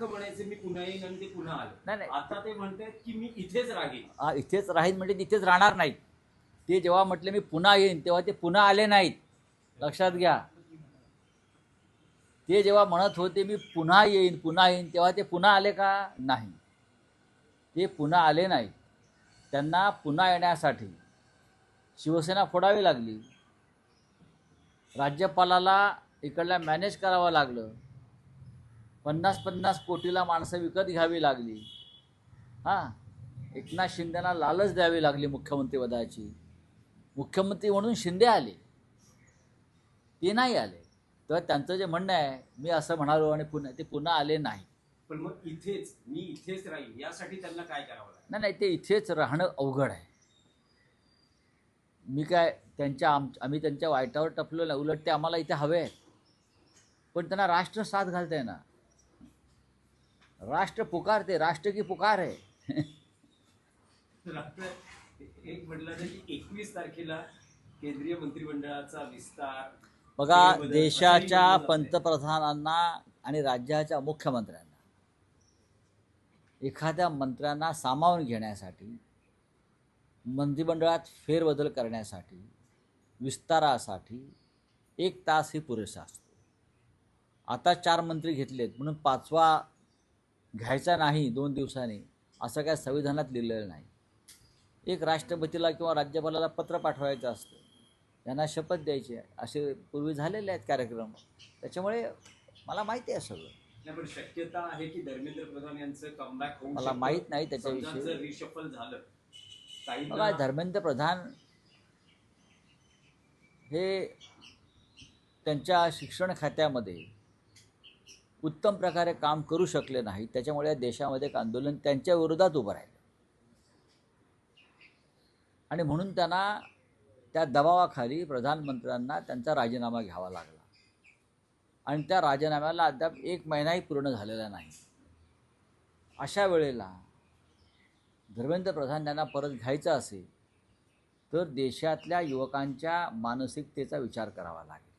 म्हणायचे मी पुन्हा येईन आणि ते पुन्हा आले. नाही नाही आता ते म्हणतात की मी इथेच राहीन. इथेच राहीन म्हणजे तिथेच राहणार नाहीत. ते जेव्हा म्हटले मी पुन्हा येईन तेव्हा ते पुन्हा आले नाहीत. लक्षात घ्या. ते जेव्हा म्हणत होते मी पुन्हा येईन तेव्हा ते पुन्हा आले का? नाही. ते पुन्हा आले नाहीत. त्यांना पुन्हा येण्यासाठी शिवसेना फोडावी लागली. राज्यपालाला इकडल्या मॅनेज करावं लागलं. 50-50 कोटीला माणसं विकत घ्यावी लागली. हां, एकनाथ शिंदेना लालच द्यावी लागली मुख्यमंत्रीपदाची. मुख्यमंत्री म्हणून शिंदे आले, ते नाही आले. तर त्यांचं जे म्हणणं आहे मी असं म्हणालो आणि ते पुन्हा आले नाही. पण मग मी इथेच राहीन यासाठी त्यांना काय करावं लागेल? नाही ते इथेच राहणं अवघड आहे. मी काय आम्ही त्यांच्या वाईटावर टपलो नाही. उलट ते आम्हाला इथे हवे आहेत. पण त्यांना राष्ट्र साथ घालते ना. राष्ट्र पुकारते, राष्ट्र की पुकार आहे. एक म्हटलं तर की 21 तारखेला केंद्रीय मंत्रिमंडळाचा विस्तार. बघा, देशाच्या पंतप्रधानांना आणि राज्याच्या मुख्यमंत्र्यांना एखाद्या मंत्र्यांना सामावून घेण्यासाठी, मंत्रिमंडळात फेरबदल करण्यासाठी, विस्तारासाठी 1 तास ही पुरेसा असतो. आता 4 मंत्री घेतलेत म्हणून 5वा घ्यायचा नाही 2 दिवसांनी असं काय संविधानात लिहिलेलं नाही. एक राष्ट्रपतीला किंवा राज्यपालाला पत्र पाठवायचं असतं, त्यांना शपथ द्यायची आहे. असे पूर्वी झालेले आहेत कार्यक्रम. त्याच्यामुळे मला माहिती आहे सगळं. पण शक्यता आहे की धर्मेंद्र प्रधान यांचं कमबॅक होऊ मला माहीत नाही त्याच्याविषयी. जर रिशफल झालं बघा, धर्मेंद्र प्रधान हे त्यांच्या शिक्षण खात्यामध्ये उत्तम प्रकारे काम करू शकले नाही. त्याच्यामुळे देशामध्ये एक आंदोलन त्यांच्या विरोधात उभं राहिलं आणि म्हणून त्यांना त्या दबावाखाली प्रधानमंत्र्यांना त्यांचा राजीनामा घ्यावा लागला आणि त्या राजीनाम्याला अद्याप 1 महिनाही पूर्ण झालेला नाही. अशा वेळेला धर्मेंद्र प्रधान यांना परत घ्यायचं असेल तर देशातल्या युवकांच्या मानसिकतेचा विचार करावा लागेल.